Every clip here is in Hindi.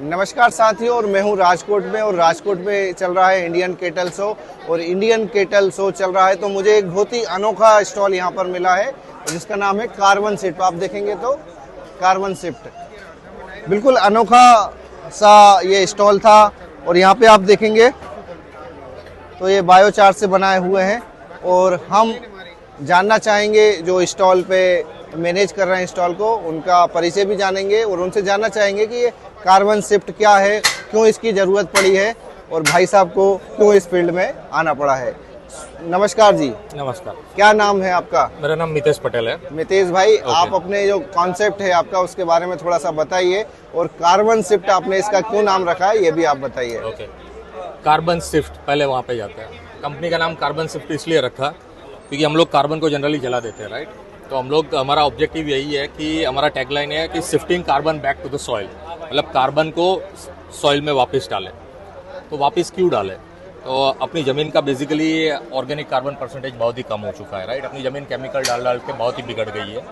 नमस्कार साथियों, और मैं हूं राजकोट में, और राजकोट में चल रहा है इंडियन केटल शो। और इंडियन केटल शो चल रहा है तो मुझे एक बहुत ही अनोखा स्टॉल यहां पर मिला है जिसका नाम है कार्बन शिफ्ट। आप देखेंगे तो कार्बन शिफ्ट बिल्कुल अनोखा सा ये स्टॉल था। और यहाँ पे आप देखेंगे तो ये बायोचार से बनाए हुए हैं। और हम जानना चाहेंगे जो स्टॉल पे मैनेज कर रहे हैं स्टॉल को, उनका परिचय भी जानेंगे और उनसे जानना चाहेंगे कि ये कार्बन शिफ्ट क्या है, क्यों इसकी ज़रूरत पड़ी है और भाई साहब को क्यों इस फील्ड में आना पड़ा है। नमस्कार जी। नमस्कार। क्या नाम है आपका? मेरा नाम मितेश पटेल है। मितेश भाई, आप अपने जो कॉन्सेप्ट है आपका उसके बारे में थोड़ा सा बताइए, और कार्बन शिफ्ट आपने इसका क्यों नाम रखा है ये भी आप बताइए। ओके, कार्बन शिफ्ट, पहले वहाँ पे जाते हैं। कंपनी का नाम कार्बन शिफ्ट इसलिए रखा क्योंकि हम लोग कार्बन को जनरली जला देते हैं, राइट। तो हम लोग, हमारा ऑब्जेक्टिव यही है कि हमारा टैगलाइन है कि shifting carbon back to the soil, मतलब कार्बन को सॉइल में वापस डालें। तो वापस क्यों डालें? तो अपनी ज़मीन का बेसिकली ऑर्गेनिक कार्बन परसेंटेज बहुत ही कम हो चुका है, राइट। अपनी ज़मीन केमिकल डाल डाल के बहुत ही बिगड़ गई है।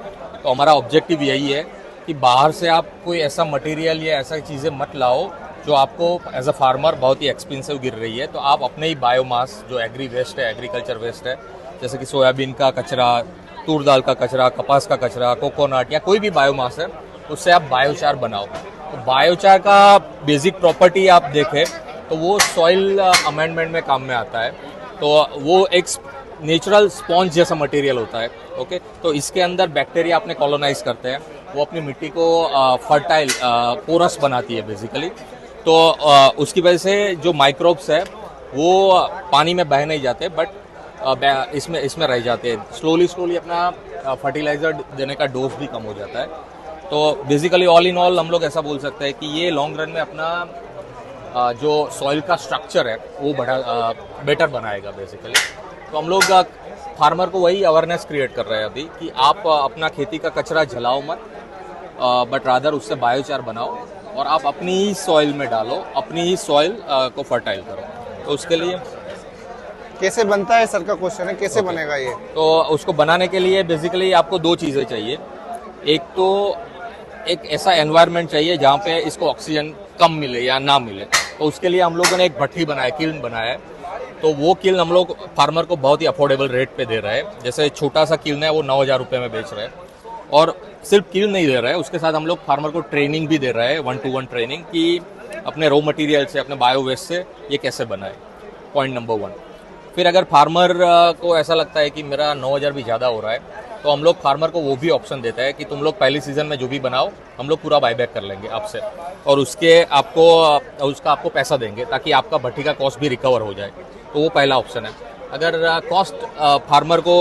तो हमारा ऑब्जेक्टिव यही है कि बाहर से आप कोई ऐसा मटेरियल या ऐसा चीज़ें मत लाओ जो आपको एज अ फार्मर बहुत ही एक्सपेंसिव गिर रही है। तो आप अपने ही बायोमास, जो एग्री वेस्ट है, एग्रीकल्चर वेस्ट है, जैसे कि सोयाबीन का कचरा, तूर दाल का कचरा, कपास का कचरा, कोकोनट या कोई भी बायोमास है, उससे आप बायोचार बनाओ। तो बायोचार का बेसिक प्रॉपर्टी आप देखें तो वो सॉइल अमेंडमेंट में काम में आता है। तो वो एक नेचुरल स्पॉन्ज जैसा मटेरियल होता है, ओके। तो इसके अंदर बैक्टीरिया अपने कॉलोनाइज करते हैं, वो अपनी मिट्टी को फर्टाइल, पोरस बनाती है बेसिकली। तो उसकी वजह से जो माइक्रोब्स है वो पानी में बह नहीं जाते, बट इसमें रह जाते हैं। स्लोली अपना फर्टिलाइजर देने का डोज भी कम हो जाता है। तो बेसिकली ऑल इन ऑल हम लोग ऐसा बोल सकते हैं कि ये लॉन्ग रन में अपना जो सॉइल का स्ट्रक्चर है वो बेटर बनाएगा बेसिकली। तो हम लोग फार्मर को वही अवेयरनेस क्रिएट कर रहे हैं अभी कि आप अपना खेती का कचरा जलाओ मत, बट रादर उससे बायोचार बनाओ और आप अपनी ही सॉइल में डालो, अपनी ही सॉइल को फर्टाइल करो। तो उसके लिए कैसे बनता है सर का क्वेश्चन है, कैसे बनेगा ये? तो उसको बनाने के लिए बेसिकली आपको दो चीज़ें चाहिए। एक तो एक ऐसा एनवायरनमेंट चाहिए जहाँ पे इसको ऑक्सीजन कम मिले या ना मिले। तो उसके लिए हम लोगों ने एक भट्ठी बनाया, किल्न बनाया है। तो वो किल्न हम लोग फार्मर को बहुत ही अफोर्डेबल रेट पे दे रहे हैं। जैसे छोटा सा किल्न है वो 9,000 रुपये में बेच रहे हैं। और सिर्फ किल्न नहीं दे रहे हैं, उसके साथ हम लोग फार्मर को ट्रेनिंग भी दे रहे हैं, 1-to-1 ट्रेनिंग, कि अपने रॉ मटीरियल से, अपने बायो वेस्ट से ये कैसे बनाए। Point number 1। फिर अगर फार्मर को ऐसा लगता है कि मेरा 9,000 भी ज़्यादा हो रहा है, तो हम लोग फार्मर को वो भी ऑप्शन देता है कि तुम लोग पहली सीज़न में जो भी बनाओ हम लोग पूरा बायबैक कर लेंगे आपसे, और उसका आपको पैसा देंगे ताकि आपका भट्टी का कॉस्ट भी रिकवर हो जाए। तो वो पहला ऑप्शन है। अगर कॉस्ट फार्मर को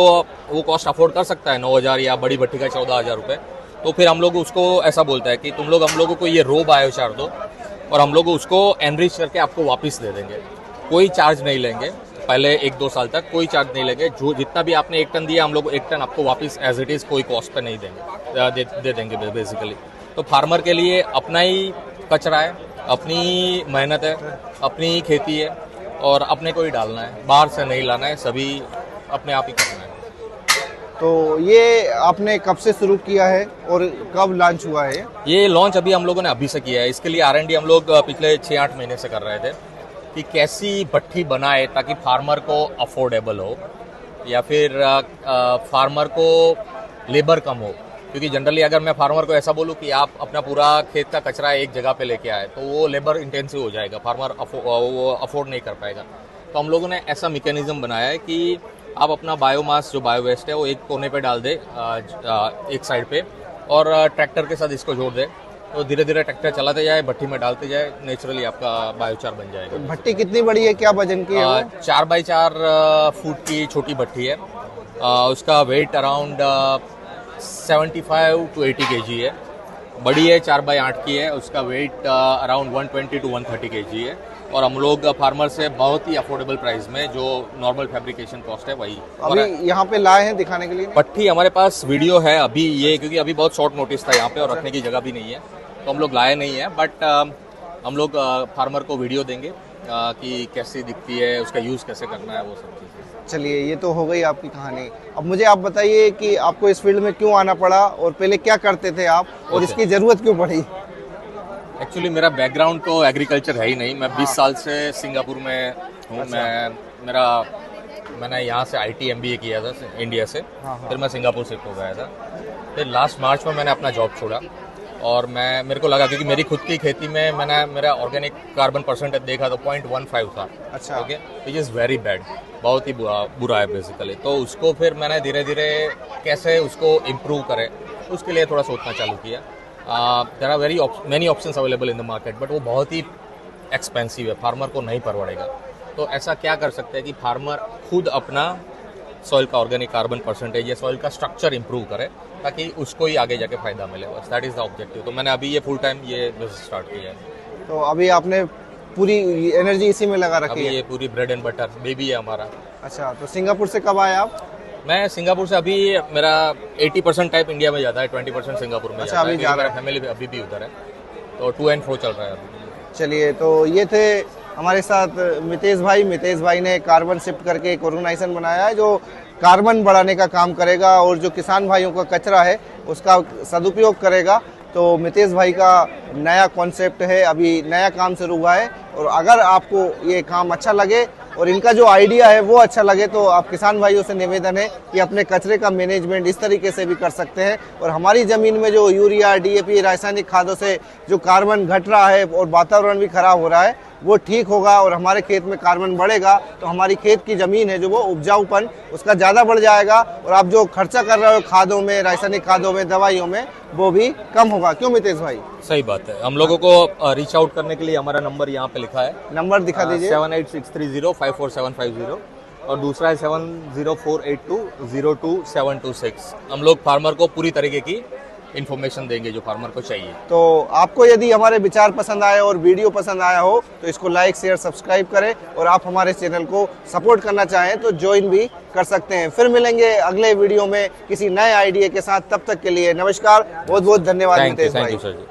वो कॉस्ट अफोर्ड कर सकता है 9,000 या बड़ी भट्टी का 14,000 रुपये, तो फिर हम लोग उसको ऐसा बोलता है कि तुम लोग हम लोगों को ये रो बायोचार दो और हम लोग उसको एनरिच करके आपको वापस दे देंगे। कोई चार्ज नहीं लेंगे, पहले 1-2 साल तक कोई चार्ज नहीं लगे। जो जितना भी आपने 1 टन दिया हम लोग 1 टन आपको वापस एज इट इज़ कोई कॉस्ट पे नहीं देंगे, दे देंगे बेसिकली। तो फार्मर के लिए अपना ही कचरा है, अपनी मेहनत है, अपनी खेती है और अपने को ही डालना है, बाहर से नहीं लाना है, सभी अपने आप ही करना है। तो ये आपने कब से शुरू किया है और कब लॉन्च हुआ है? ये लॉन्च अभी हम लोगों ने अभी से किया है। इसके लिए R&D हम लोग पिछले 6-8 महीने से कर रहे थे कि कैसी भट्ठी बनाए ताकि फार्मर को अफोर्डेबल हो या फिर फार्मर को लेबर कम हो। क्योंकि जनरली अगर मैं फार्मर को ऐसा बोलूँ कि आप अपना पूरा खेत का कचरा एक जगह पे लेके आए तो वो लेबर इंटेंसिव हो जाएगा, फार्मर वो अफोर्ड नहीं कर पाएगा। तो हम लोगों ने ऐसा मैकेनिज्म बनाया है कि आप अपना बायोमास, जो बायो वेस्ट है, वो एक कोने पे डाल दे, एक साइड पे, और ट्रैक्टर के साथ इसको जोड़ दे। तो धीरे धीरे ट्रैक्टर चलाते जाए, भट्टी में डालते जाए, नेचुरली आपका बायोचार बन जाएगा। भट्टी कितनी बड़ी है, क्या वजन की है? 4x4 फुट की छोटी भट्टी है। उसका वेट अराउंड 75 to 80 kg है। बड़ी है 4x8 की है, उसका वेट अराउंड 120 to 130 kg है। और हम लोग फार्मर से बहुत ही अफोर्डेबल प्राइस में, जो नॉर्मल फैब्रिकेशन कॉस्ट है वही अभी यहाँ पे लाए हैं दिखाने के लिए। भट्ठी हमारे पास वीडियो है अभी ये, क्योंकि अभी बहुत शॉर्ट नोटिस था यहाँ पे और रखने की जगह भी नहीं है, तो हम लोग लाए नहीं है। बट हम लोग फार्मर को वीडियो देंगे कि कैसी दिखती है, उसका यूज़ कैसे करना है, वो सब चीज़ें। चलिए, ये तो हो गई आपकी कहानी। अब मुझे आप बताइए कि आपको इस फील्ड में क्यों आना पड़ा और पहले क्या करते थे आप, और इसकी ज़रूरत क्यों पड़ी? एक्चुअली मेरा बैकग्राउंड तो एग्रीकल्चर है ही नहीं। मैं 20 साल से सिंगापुर में हूँ। मैंने यहाँ से IT MBA किया था इंडिया से। फिर मैं सिंगापुर शिफ्ट हो गया था। फिर लास्ट मार्च में मैंने अपना जॉब छोड़ा और मेरे को लगा क्योंकि मेरी खुद की खेती में मेरा ऑर्गेनिक कार्बन परसेंटेज देखा तो 0.15 था। अच्छा। Okay, which is very bad, बहुत ही बुरा है बेसिकली। तो उसको फिर मैंने धीरे धीरे कैसे उसको इम्प्रूव करें उसके लिए थोड़ा सोचना चालू किया। There are very many options available in the market, but वो बहुत ही एक्सपेंसिव है, फार्मर को नहीं परवड़ेगा। तो ऐसा क्या कर सकते हैं कि फार्मर खुद अपना सॉइल का ऑर्गेनिक कार्बन परसेंटेज या सॉइल का स्ट्रक्चर इंप्रूव करे ताकि उसको ही आगे जाके फायदा मिले। बस दैट इज द ऑब्जेक्टिव। तो मैंने अभी ये फुल टाइम ये बिजनेस स्टार्ट किया है। तो अभी आपने पूरी एनर्जी इसी में लगा रखी अभी है? ये पूरी ब्रेड एंड बटर बेबी है हमारा। अच्छा, तो सिंगापुर से कब आए आप? मैं सिंगापुर से अभी मेरा 80% टाइप इंडिया में जाता है, 20% सिंगापुर में अच्छा, जाता अभी है। जा रहा मेरा फैमिली अभी भी उधर है, तो 2 and 4 चल रहा है अभी। चलिए, तो ये थे हमारे साथ मितेश भाई ने कार्बन शिफ्ट करके एक ऑर्गेनाइजेशन बनाया है जो कार्बन बढ़ाने का काम करेगा और जो किसान भाइयों का कचरा है उसका सदुपयोग करेगा। तो मितेश भाई का नया कॉन्सेप्ट है, अभी नया काम शुरू हुआ है। और अगर आपको ये काम अच्छा लगे और इनका जो आइडिया है वो अच्छा लगे तो आप किसान भाइयों से निवेदन है कि अपने कचरे का मैनेजमेंट इस तरीके से भी कर सकते हैं। और हमारी ज़मीन में जो यूरिया, DAP, रासायनिक खादों से जो कार्बन घट रहा है और वातावरण भी खराब हो रहा है वो ठीक होगा और हमारे खेत में कार्बन बढ़ेगा तो हमारी खेत की ज़मीन है जो वो उपजाऊपन उसका ज़्यादा बढ़ जाएगा और आप जो खर्चा कर रहे हो खादों में, रासायनिक खादों में, दवाइयों में, वो भी कम होगा। क्यों मितेश भाई? सही बात है। हम लोगों को रीच आउट करने के लिए हमारा नंबर यहाँ पे लिखा है, नंबर दिखा दीजिए। 7863054750 और दूसरा है 7048202726। हम लोग फार्मर को पूरी तरीके की इन्फॉर्मेशन देंगे जो फार्मर को चाहिए। तो आपको यदि हमारे विचार पसंद आए और वीडियो पसंद आया हो तो इसको लाइक, शेयर, सब्सक्राइब करें और आप हमारे चैनल को सपोर्ट करना चाहें तो ज्वाइन भी कर सकते हैं। फिर मिलेंगे अगले वीडियो में किसी नए आइडिया के साथ। तब तक के लिए नमस्कार, बहुत बहुत धन्यवाद मितेश भाई। Thank you sir ji.